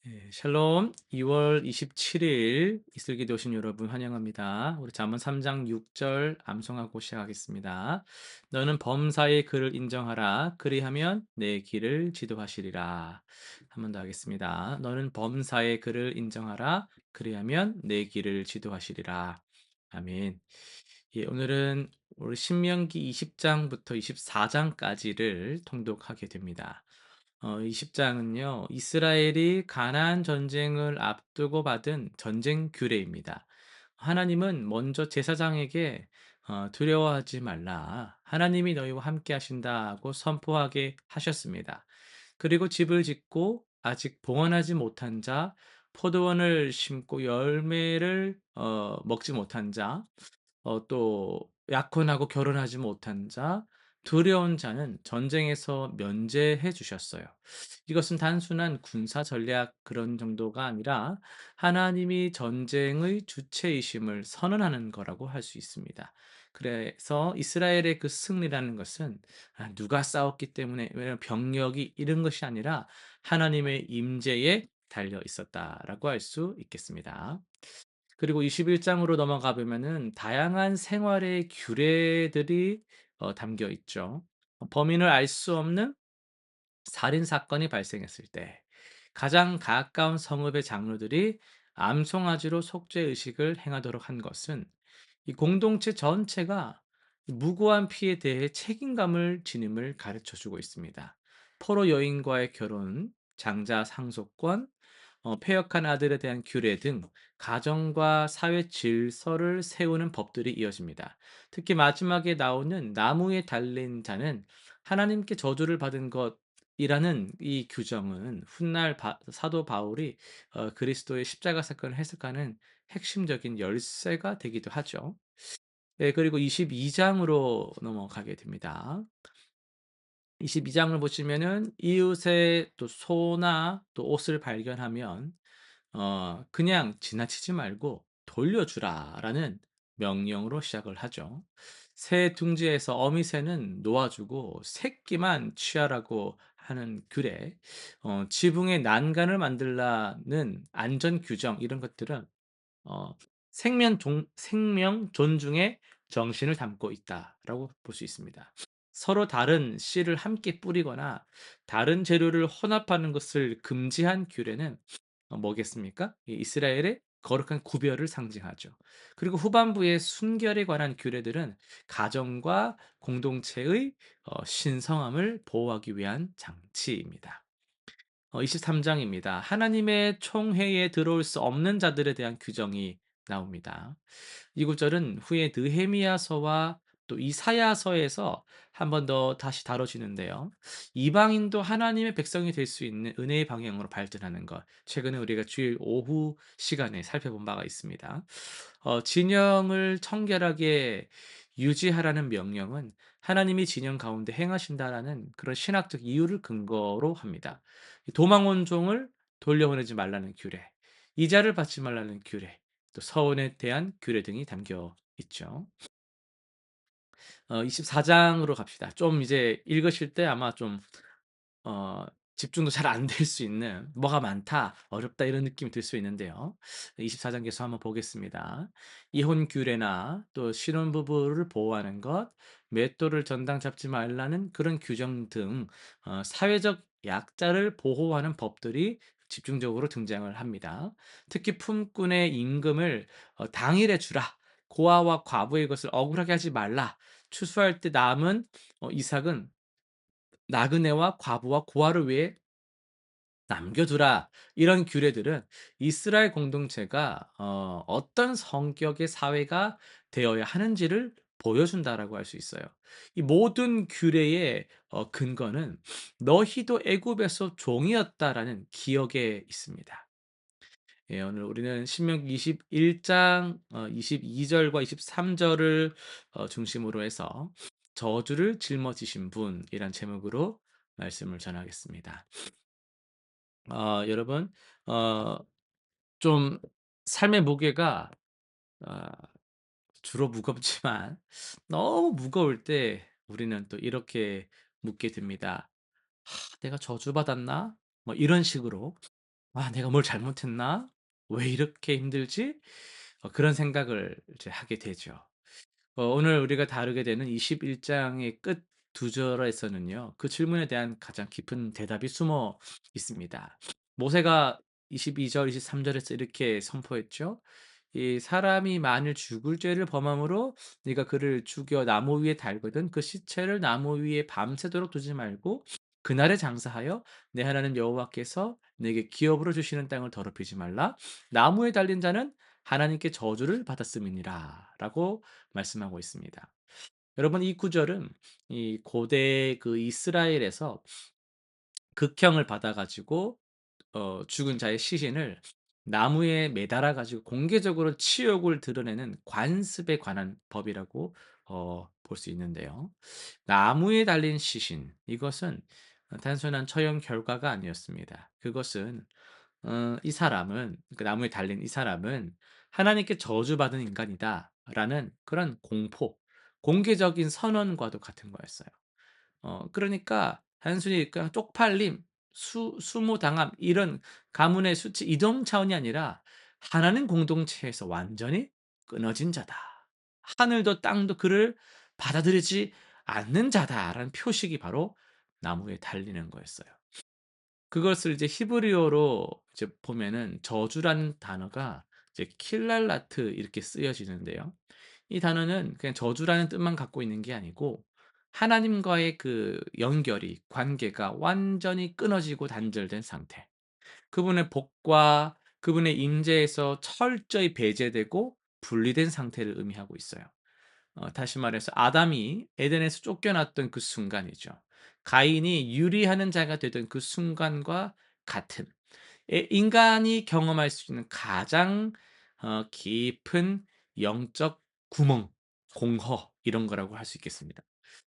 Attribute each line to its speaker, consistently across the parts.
Speaker 1: 예, 샬롬. 2월 27일 이슬기도 오신 여러분 환영합니다. 우리 잠언 3장 6절 암송하고 시작하겠습니다. 너는 범사의 그를 인정하라. 그리하면 내 길을 지도하시리라. 한 번 더 하겠습니다. 너는 범사의 그를 인정하라. 그리하면 내 길을 지도하시리라. 아멘. 예, 오늘은 우리 신명기 20장부터 24장까지를 통독하게 됩니다. 이 10장은요, 이스라엘이 가나안 전쟁을 앞두고 받은 전쟁 규례입니다. 하나님은 먼저 제사장에게 두려워하지 말라. 하나님이 너희와 함께 하신다고 선포하게 하셨습니다. 그리고 집을 짓고 아직 봉헌하지 못한 자, 포도원을 심고 열매를 먹지 못한 자, 또 약혼하고 결혼하지 못한 자, 두려운 자는 전쟁에서 면제해 주셨어요. 이것은 단순한 군사 전략 그런 정도가 아니라 하나님이 전쟁의 주체이심을 선언하는 거라고 할 수 있습니다. 그래서 이스라엘의 그 승리라는 것은 누가 싸웠기 때문에 왜냐면 병력이 이런 것이 아니라 하나님의 임재에 달려 있었다라고 할 수 있겠습니다. 그리고 21장으로 넘어가 보면은 다양한 생활의 규례들이 담겨 있죠. 범인을 알 수 없는 살인 사건이 발생했을 때 가장 가까운 성읍의 장로들이 암송아지로 속죄 의식을 행하도록 한 것은 이 공동체 전체가 무고한 피해에 대해 책임감을 지님을 가르쳐 주고 있습니다. 포로 여인과의 결혼, 장자 상속권, 폐역한 아들에 대한 규례 등 가정과 사회 질서를 세우는 법들이 이어집니다. 특히 마지막에 나오는 나무에 달린 자는 하나님께 저주를 받은 것이라는 이 규정은 훗날 사도 바울이 그리스도의 십자가 사건을 해석하는 핵심적인 열쇠가 되기도 하죠. 네, 그리고 22장으로 넘어가게 됩니다. 22장을 보시면은 이웃의 또 소나 또 옷을 발견하면 그냥 지나치지 말고 돌려주라라는 명령으로 시작을 하죠. 새 둥지에서 어미새는 놓아주고 새끼만 취하라고 하는 규례, 지붕에 난간을 만들라는 안전 규정 이런 것들은 어, 생명 존중의 정신을 담고 있다라고 볼 수 있습니다. 서로 다른 씨를 함께 뿌리거나 다른 재료를 혼합하는 것을 금지한 규례는 뭐겠습니까? 이 이스라엘의 거룩한 구별을 상징하죠. 그리고 후반부의 순결에 관한 규례들은 가정과 공동체의 신성함을 보호하기 위한 장치입니다. 23장입니다. 하나님의 총회에 들어올 수 없는 자들에 대한 규정이 나옵니다. 이 구절은 후에 느헤미야서와 또 이사야서에서 한 번 더 다시 다뤄지는데요. 이방인도 하나님의 백성이 될 수 있는 은혜의 방향으로 발전하는 것. 최근에 우리가 주일 오후 시간에 살펴본 바가 있습니다. 진영을 청결하게 유지하라는 명령은 하나님이 진영 가운데 행하신다라는 그런 신학적 이유를 근거로 합니다. 도망 온 종을 돌려보내지 말라는 규례, 이자를 받지 말라는 규례, 또 서원에 대한 규례 등이 담겨 있죠. 24장으로 갑시다. 좀 이제 읽으실 때 아마 좀 어 집중도 잘 안 될 수 있는 '뭐가 많다. 어렵다.' 이런 느낌이 들 수 있는데요. 24장 계속 한번 보겠습니다. 이혼 규례나 또 신혼부부를 보호하는 것, 맷돌을 전당 잡지 말라는 그런 규정 등 사회적 약자를 보호하는 법들이 집중적으로 등장을 합니다. 특히 품꾼의 임금을 당일에 주라. 고아와 과부의 것을 억울하게 하지 말라. 추수할 때 남은 이삭은 나그네와 과부와 고아를 위해 남겨두라. 이런 규례들은 이스라엘 공동체가 어떤 성격의 사회가 되어야 하는지를 보여준다라고 할 수 있어요. 이 모든 규례의 근거는 너희도 애굽에서 종이었다라는 기억에 있습니다. 예, 오늘 우리는 신명기 21장 22절과 23절을 중심으로 해서 저주를 짊어지신 분이란 제목으로 말씀을 전하겠습니다. 여러분, 어 좀 삶의 무게가 아 주로 무겁지만 너무 무거울 때 우리는 또 이렇게 묻게 됩니다. '하, 내가 저주받았나?' 뭐 이런 식으로. '아 내가 뭘 잘못했나? 왜 이렇게 힘들지?' 그런 생각을 이제 하게 되죠. 오늘 우리가 다루게 되는 21 장의 끝 두 절에서는요. 그 질문에 대한 가장 깊은 대답이 숨어 있습니다. 모세가 22절 23 절에서 이렇게 선포했죠. "이 사람이 만일 죽을 죄를 범함으로 네가 그를 죽여 나무 위에 달거든 그 시체를 나무 위에 밤새도록 두지 말고 그날에 장사하여 내 하나님 여호와께서 내게 기업으로 주시는 땅을 더럽히지 말라. 나무에 달린 자는 하나님께 저주를 받았음이니라."라고 말씀하고 있습니다. 여러분 이 구절은 이 고대 그 이스라엘에서 극형을 받아 가지고 죽은 자의 시신을 나무에 매달아 가지고 공개적으로 치욕을 드러내는 관습에 관한 법이라고 볼 수 있는데요. 나무에 달린 시신 이것은 단순한 처형 결과가 아니었습니다. 그것은 이 사람은 그 나무에 달린 이 사람은 '하나님께 저주받은 인간이다.'라는 그런 공포, 공개적인 선언과도 같은 거였어요. 그러니까 단순히 그냥 쪽팔림, 수모당함 이런 가문의 수치 이런 차원이 아니라 '하나님 공동체에서 완전히 끊어진 자다. 하늘도 땅도 그를 받아들이지 않는 자다.'라는 표식이 바로 나무에 달리는 거였어요. 그것을 이제 히브리어로 이제 보면은 저주라는 단어가 이제 킬랄라트 이렇게 쓰여지는데요. 이 단어는 그냥 저주라는 뜻만 갖고 있는 게 아니고 하나님과의 그 연결이 관계가 완전히 끊어지고 단절된 상태. 그분의 복과 그분의 임재에서 철저히 배제되고 분리된 상태를 의미하고 있어요. 다시 말해서 아담이 에덴에서 쫓겨났던 그 순간이죠. 가인이 유리하는 자가 되던 그 순간과 같은 인간이 경험할 수 있는 가장 깊은 영적 구멍, 공허 이런 거라고 할 수 있겠습니다.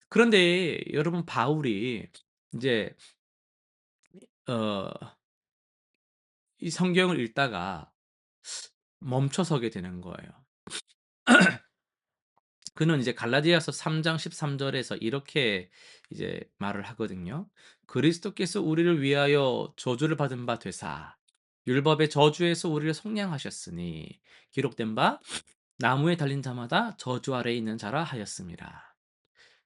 Speaker 1: 그런데 여러분 바울이 인제 어 이 성경을 읽다가 멈춰서게 되는 거예요. 그는 이제 갈라디아서 3장 13 절에서 이렇게 이제 말을 하거든요. "그리스도께서 우리를 위하여 저주를 받은 바 되사 율법의 저주에서 우리를 속량하셨으니 기록된 바 나무에 달린 자마다 저주 아래에 있는 자라 하였습니다."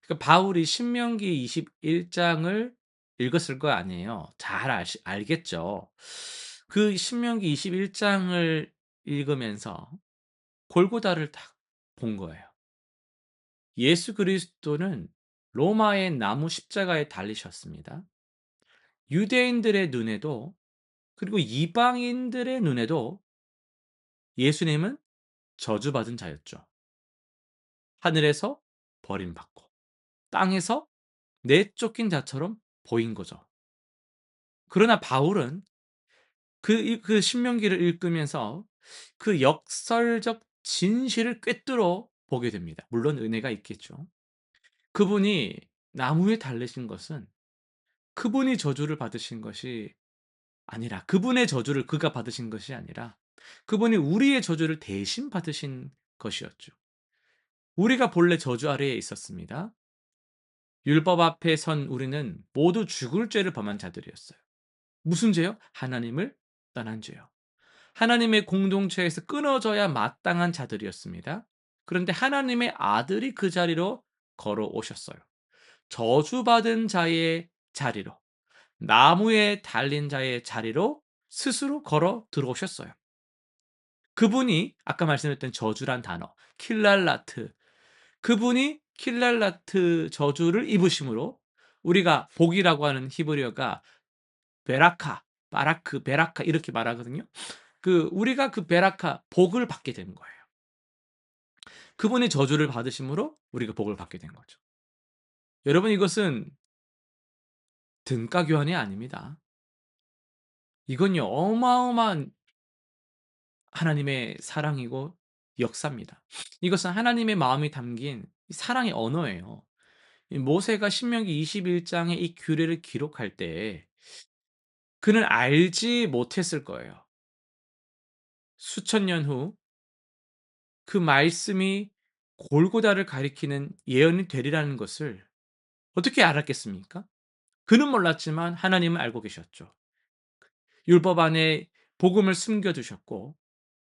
Speaker 1: 그러니까 바울이 신명기 21 장을 읽었을 거 아니에요. 잘 알겠죠. 그 신명기 21 장을 읽으면서 골고다를 딱 본 거예요. 예수 그리스도는 로마의 나무 십자가에 달리셨습니다. 유대인들의 눈에도 그리고 이방인들의 눈에도 예수님은 저주받은 자였죠. 하늘에서 버림받고 땅에서 내쫓긴 자처럼 보인 거죠. 그러나 바울은 그 신명기를 읽으면서 그 역설적 진실을 꿰뚫어 보게 됩니다. 물론 은혜가 있겠죠. 그분이 나무에 달리신 것은 그분이 저주를 받으신 것이 아니라 그분의 저주를 그가 받으신 것이 아니라 그분이 우리의 저주를 대신 받으신 것이었죠. 우리가 본래 저주 아래에 있었습니다. 율법 앞에 선 우리는 모두 죽을 죄를 범한 자들이었어요. 무슨 죄요? 하나님을 떠난 죄요. 하나님의 공동체에서 끊어져야 마땅한 자들이었습니다. 그런데 하나님의 아들이 그 자리로 걸어오셨어요. 저주받은 자의 자리로, 나무에 달린 자의 자리로 스스로 걸어 들어오셨어요. 그분이 아까 말씀드렸던 저주란 단어 킬랄라트 그분이 킬랄라트 저주를 입으심으로 우리가 복이라고 하는 히브리어가 베라카, 바라크, 베라카 이렇게 말하거든요. 우리가 그 베라카 복을 받게 되는 거예요. 그분이 저주를 받으심으로 우리가 복을 받게 된 거죠. 여러분 이것은 등가 교환이 아닙니다. 이건요 어마어마한 하나님의 사랑이고 역사입니다. 이것은 하나님의 마음이 담긴 사랑의 언어예요. 이 모세가 신명기 21 장의 이 규례를 기록할 때 그는 알지 못했을 거예요. 수천 년 후 그 말씀이 골고다를 가리키는 예언이 되리라는 것을 어떻게 알았겠습니까? 그는 몰랐지만 하나님은 알고 계셨죠. 율법 안에 복음을 숨겨 두셨고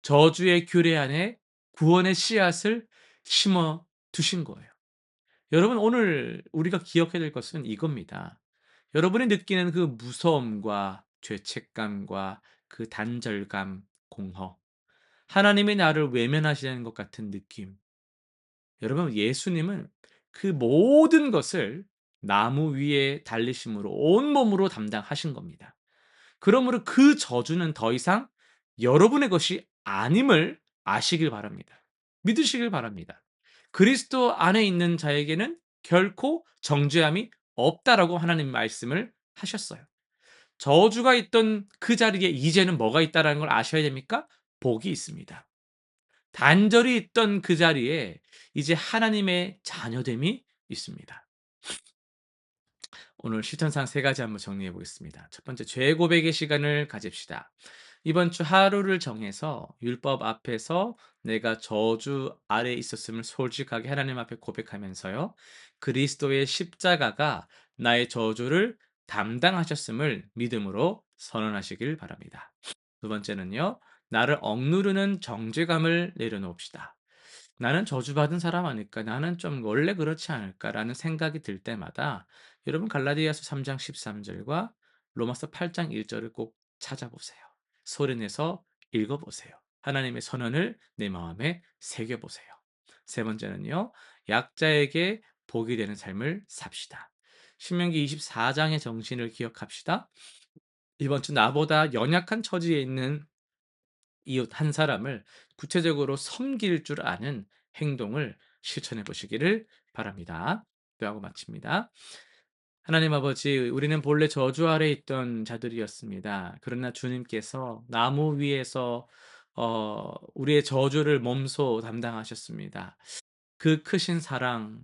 Speaker 1: 저주의 규례 안에 구원의 씨앗을 심어 두신 거예요. 여러분 오늘 우리가 기억해야 될 것은 이겁니다. 여러분이 느끼는 그 무서움과 죄책감과 그 단절감, 공허, 하나님이 나를 외면하시는 것 같은 느낌. 여러분 예수님은 그 모든 것을 나무 위에 달리심으로 온몸으로 담당하신 겁니다. 그러므로 그 저주는 더 이상 여러분의 것이 아님을 아시길 바랍니다. 믿으시길 바랍니다. 그리스도 안에 있는 자에게는 결코 정죄함이 없다라고 하나님 말씀을 하셨어요. 저주가 있던 그 자리에 이제는 뭐가 있다라는 걸 아셔야 됩니까? 복이 있습니다. 단절이 있던 그 자리에 이제 하나님의 자녀됨이 있습니다. 오늘 실천상 세 가지 한번 정리해 보겠습니다. 첫 번째, 죄 고백의 시간을 가집시다. 이번 주 하루를 정해서 율법 앞에서 내가 저주 아래 있었음을 솔직하게 하나님 앞에 고백하면서요. 그리스도의 십자가가 나의 저주를 담당하셨음을 믿음으로 선언하시길 바랍니다. 두 번째는요. 나를 억누르는 정죄감을 내려놓읍시다. '나는 저주받은 사람 아닐까? 나는 좀 원래 그렇지 않을까?'라는 생각이 들 때마다 여러분 갈라디아서 3장 13 절과 로마서 8장 1 절을 꼭 찾아보세요. 소리 내서 읽어 보세요. 하나님의 선언을 내 마음에 새겨 보세요. 세 번째는요. 약자에게 복이 되는 삶을 삽시다. 신명기 24 장의 정신을 기억합시다. 이번 주 나보다 연약한 처지에 있는 이웃 한 사람을 구체적으로 섬길 줄 아는 행동을 실천해 보시기를 바랍니다. 기도하고 마칩니다. 하나님 아버지, 우리는 본래 저주 아래 있던 자들이었습니다. 그러나 주님께서 나무 위에서 우리의 저주를 몸소 담당하셨습니다. 그 크신 사랑,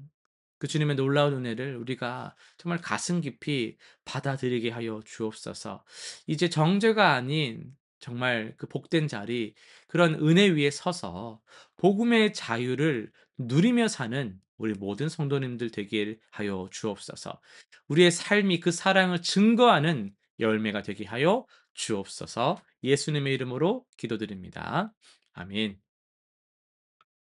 Speaker 1: 그 주님의 놀라운 은혜를 우리가 정말 가슴 깊이 받아들이게 하여 주옵소서. 이제 정죄가 아닌 정말 그 복된 자리, 그런 은혜 위에 서서 복음의 자유를 누리며 사는 우리 모든 성도님들 되길 하여 주옵소서. 우리의 삶이 그 사랑을 증거하는 열매가 되게 하여 주옵소서. 예수님의 이름으로 기도드립니다. 아멘.